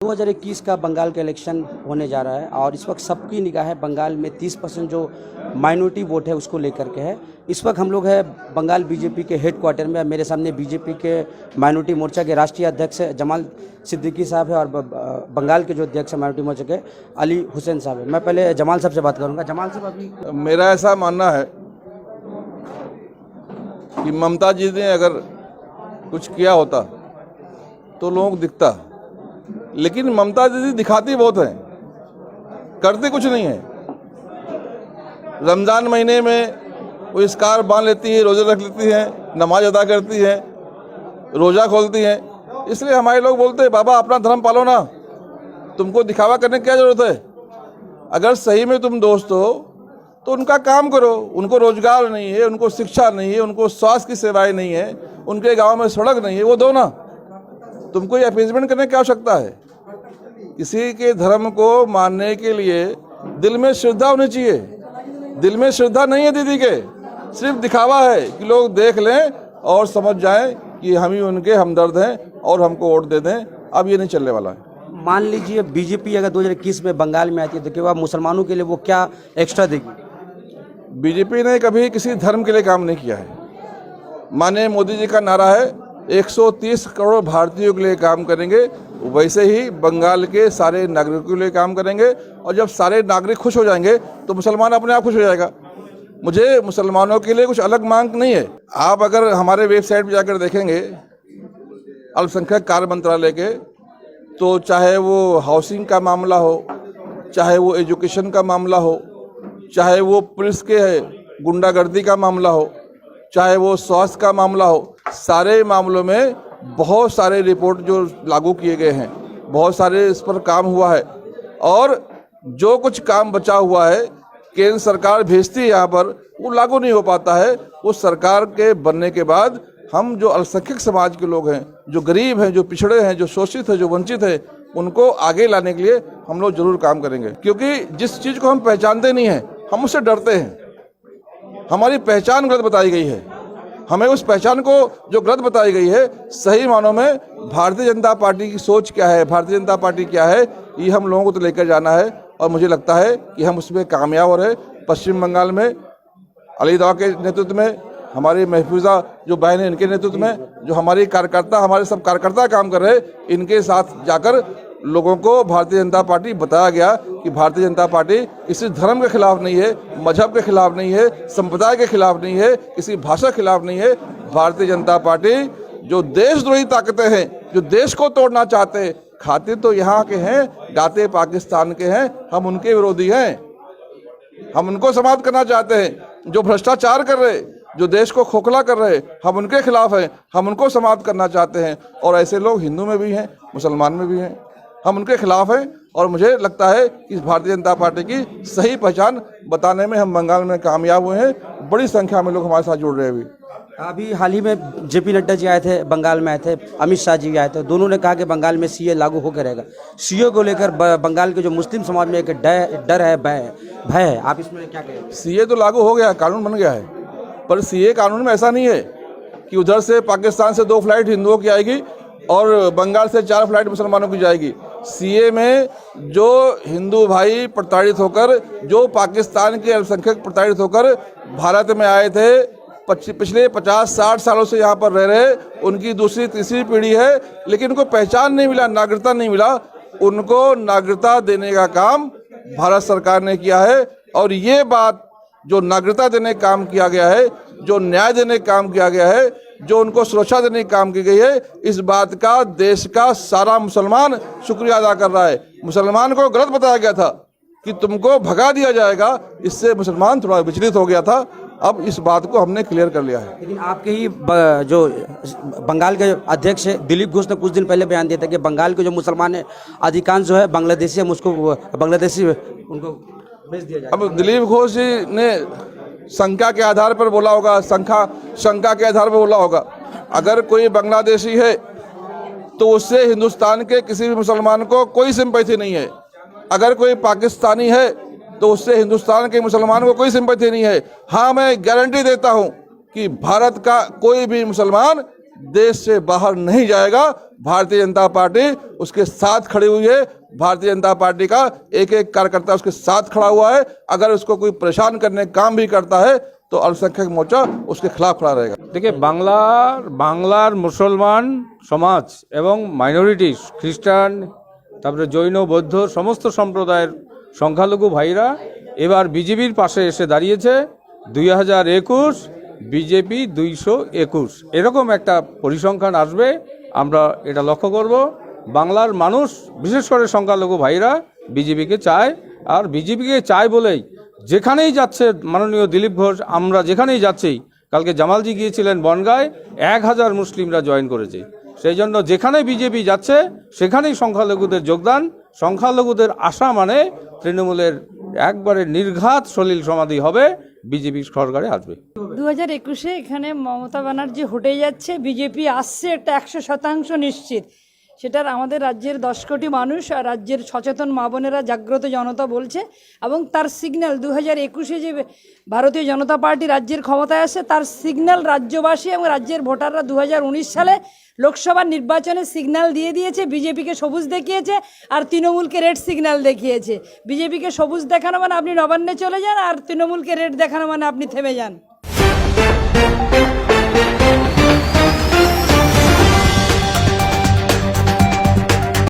2021 का बंगाल का इलेक्शन होने जा रहा है और इस वक्त सबकी निगाहें बंगाल में 30% जो माइनॉरिटी वोट है उसको लेकर के है। इस वक्त हम लोग है बंगाल बीजेपी के हेडक्वार्टर में। मेरे सामने बीजेपी के माइनॉरिटी मोर्चा के राष्ट्रीय अध्यक्ष जमाल सिद्दीकी साहब है और बंगाल के जो अध्यक्ष माइनॉरिटी मोर्चा के अली हुसैन साहब है। मैं पहले जमाल साहब से बात करूँगा। जमाल साहब, अभी मेरा ऐसा मानना है कि ममता जी ने अगर कुछ किया होता तो लोग दिखता, लेकिन ममता दीदी दिखाती बहुत है, करती कुछ नहीं है। रमज़ान महीने में वो स्कार्फ बांध लेती है, रोज़े रख लेती है, नमाज अदा करती है, रोज़ा खोलती हैं। इसलिए हमारे लोग बोलते हैं बाबा अपना धर्म पालो ना, तुमको दिखावा करने की क्या ज़रूरत है। अगर सही में तुम दोस्त हो तो उनका काम करो। उनको रोजगार नहीं है, उनको शिक्षा नहीं है, उनको स्वास्थ्य की सेवाएं नहीं है, उनके गांव में सड़क नहीं है, वो दो ना। तुमको ये अपीजमेंट करने की आवश्यकता है। किसी के धर्म को मानने के लिए दिल में श्रद्धा होनी चाहिए। दिल में श्रद्धा नहीं है दीदी के, सिर्फ दिखावा है कि लोग देख लें और समझ जाएं कि हम ही उनके हमदर्द हैं और हमको वोट दे दें। अब ये नहीं चलने वाला है। मान लीजिए बीजेपी अगर 2021 में बंगाल में आती है तो क्या मुसलमानों के लिए वो क्या एक्स्ट्रा देगी? बीजेपी ने कभी किसी धर्म के लिए काम नहीं किया है। माननीय मोदी जी का नारा है 130 करोड़ भारतीयों के लिए काम करेंगे, वैसे ही बंगाल के सारे नागरिकों के लिए काम करेंगे। और जब सारे नागरिक खुश हो जाएंगे तो मुसलमान अपने आप खुश हो जाएगा। मुझे मुसलमानों के लिए कुछ अलग मांग नहीं है। आप अगर हमारे वेबसाइट पर जाकर देखेंगे अल्पसंख्यक कार्य मंत्रालय के, तो चाहे वो हाउसिंग का मामला हो, चाहे वो एजुकेशन का मामला हो, चाहे वो पुलिस के गुंडागर्दी का मामला हो, चाहे वो स्वास्थ्य का मामला हो, सारे मामलों में बहुत सारे रिपोर्ट जो लागू किए गए हैं, बहुत सारे इस पर काम हुआ है। और जो कुछ काम बचा हुआ है केंद्र सरकार भेजती है यहाँ पर, वो लागू नहीं हो पाता है। उस सरकार के बनने के बाद हम जो अल्पसंख्यक समाज के लोग हैं, जो गरीब हैं, जो पिछड़े हैं, जो शोषित हैं, जो वंचित हैं, उनको आगे लाने के लिए हम लोग जरूर काम करेंगे। क्योंकि जिस चीज़ को हम पहचानते नहीं हैं हम उससे डरते हैं। हमारी पहचान गलत बताई गई है। हमें उस पहचान को जो गलत बताई गई है, सही मानों में भारतीय जनता पार्टी की सोच क्या है, भारतीय जनता पार्टी क्या है, ये हम लोगों को तो लेकर जाना है। और मुझे लगता है कि हम उसमें कामयाब हो रहे। पश्चिम बंगाल में अली दवा के नेतृत्व में, हमारी महफूजा जो बहन है इनके नेतृत्व में, जो हमारी कार्यकर्ता, हमारे सब कार्यकर्ता काम कर रहे, इनके साथ जाकर लोगों को भारतीय जनता पार्टी बताया गया कि भारतीय जनता पार्टी किसी धर्म के खिलाफ नहीं है, मजहब के खिलाफ नहीं है, संप्रदाय के खिलाफ नहीं है, किसी भाषा के खिलाफ नहीं है। भारतीय जनता पार्टी जो देशद्रोही ताकतें हैं, जो देश को तोड़ना चाहते हैं, खाते तो यहाँ के हैं, गाते पाकिस्तान के हैं, हम उनके विरोधी हैं। हम उनको समाप्त करना चाहते हैं। जो भ्रष्टाचार कर रहे, जो देश को खोखला कर रहे, हम उनके खिलाफ हैं, हम उनको समाप्त करना चाहते हैं। और ऐसे लोग हिंदू में भी हैं, मुसलमान में भी हैं, हम उनके खिलाफ हैं। और मुझे लगता है कि भारतीय जनता पार्टी की सही पहचान बताने में हम बंगाल में कामयाब हुए हैं। बड़ी संख्या में लोग हमारे साथ जुड़ रहे हैं। अभी हाल ही में जेपी नड्डा जी आए थे, बंगाल में आए थे, अमित शाह जी आए थे। दोनों ने कहा कि बंगाल में सीए लागू होकर रहेगा। सीए को लेकर बंगाल के जो मुस्लिम समाज में एक डर है, भय है। आप इसमें क्या कहें? सीए तो लागू हो गया, कानून बन गया है, पर सीए कानून में ऐसा नहीं है कि उधर से पाकिस्तान से 2 फ्लाइट हिंदुओं की आएगी और बंगाल से 4 फ्लाइट मुसलमानों की जाएगी। सीए में जो हिंदू भाई प्रताड़ित होकर, जो पाकिस्तान के अल्पसंख्यक प्रताड़ित होकर भारत में आए थे, पिछले 50-60 सालों से यहाँ पर रह रहे, उनकी दूसरी तीसरी पीढ़ी है, लेकिन उनको पहचान नहीं मिला, नागरिकता नहीं मिला। उनको नागरिकता देने का काम भारत सरकार ने किया है। और ये बात जो नागरिकता देने का काम किया गया है, जो न्याय देने का काम किया गया है, जो उनको सुरक्षा देने का काम की गई है, इस बात का देश का सारा मुसलमान शुक्रिया अदा कर रहा है। मुसलमान को गलत बताया गया था कि तुमको भगा दिया जाएगा, इससे मुसलमान थोड़ा विचलित हो गया था। अब इस बात को हमने क्लियर कर लिया है। लेकिन आपके ही जो बंगाल के अध्यक्ष है दिलीप घोष ने कुछ दिन पहले बयान दिया था कि बंगाल के जो मुसलमान है अधिकांश जो है बांग्लादेशी, हम उसको बांग्लादेशी उनको भेज दिया जाए। अब दिलीप घोष जी ने संख्या के आधार पर बोला होगा, शंका के आधार पर बोला होगा। अगर कोई बांग्लादेशी है तो उससे हिंदुस्तान के किसी भी मुसलमान को कोई सिंपैथी नहीं है। अगर कोई पाकिस्तानी है तो उससे हिंदुस्तान के मुसलमान को कोई सिंपैथी नहीं है। हाँ, मैं गारंटी देता हूँ कि भारत का कोई भी मुसलमान देश से बाहर नहीं जाएगा। भारतीय जनता पार्टी उसके साथ खड़ी हुई है। भारतीय जनता पार्टी का एक एक कार्यकर्ता उसके साथ खड़ा हुआ है। अगर उसको कोई परेशान करने का काम भी करता है तो अल्पसंख्यक मोर्चा उसके खिलाफ खड़ा रहेगा। देखिए बांग्लार मुसलमान समाज এবং মাইনরিটি খ্রিস্টান তারপরে জৈন বৌদ্ধ সমস্ত সম্প্রদায়ের সংখ্যালঘু ভাইরা এবার বিজেপির পাশে এসে দাঁড়িয়েছে। 2021 বিজেপি 221 এরকম একটা পরিসংখ্যান আসবে, আমরা এটা লক্ষ্য করব। বাংলার মানুষ বিশেষ করে সংখ্যালঘু ভাইরা বিজেপিকে চায়, আর বিজেপিকে চায় বলেই যেখানেই যাচ্ছে মাননীয় দিলীপ ঘোষ, আমরা যেখানেই যাচ্ছি, কালকে জামালজি গিয়েছিলেন বনগাঁয়, 1000 মুসলিমরা জয়েন করেছে। সেই জন্য যেখানে বিজেপি যাচ্ছে সেখানেই সংখ্যালঘুদের যোগদান। সংখ্যালঘুদের আশা মানে তৃণমূলের একবারে নির্ঘাত সলিল সমাধি হবে, বিজেপি সরকারে আসবে। 2021-এ এখানে মমতা ব্যানার্জি হটে যাচ্ছে, বিজেপি আসছে, একটা 100% নিশ্চিত। সেটার আমাদের রাজ্যের 10 কোটি মানুষ আর রাজ্যের সচেতন মা বোনেরা, জাগ্রত জনতা বলছে, এবং তার সিগন্যাল 2021-এ যে ভারতীয় জনতা পার্টি রাজ্যের ক্ষমতায় আসে তার সিগন্যাল রাজ্যবাসী এবং রাজ্যের ভোটাররা 2019 সালে লোকসভা নির্বাচনে সিগন্যাল দিয়ে দিয়েছে। বিজেপিকে সবুজ দেখিয়েছে আর তৃণমূলকে রেড সিগন্যাল দেখিয়েছে। বিজেপিকে সবুজ দেখানো মানে আপনি নবান্নে চলে যান, আর তৃণমূলকে রেড দেখানো মানে আপনি থেমে যান।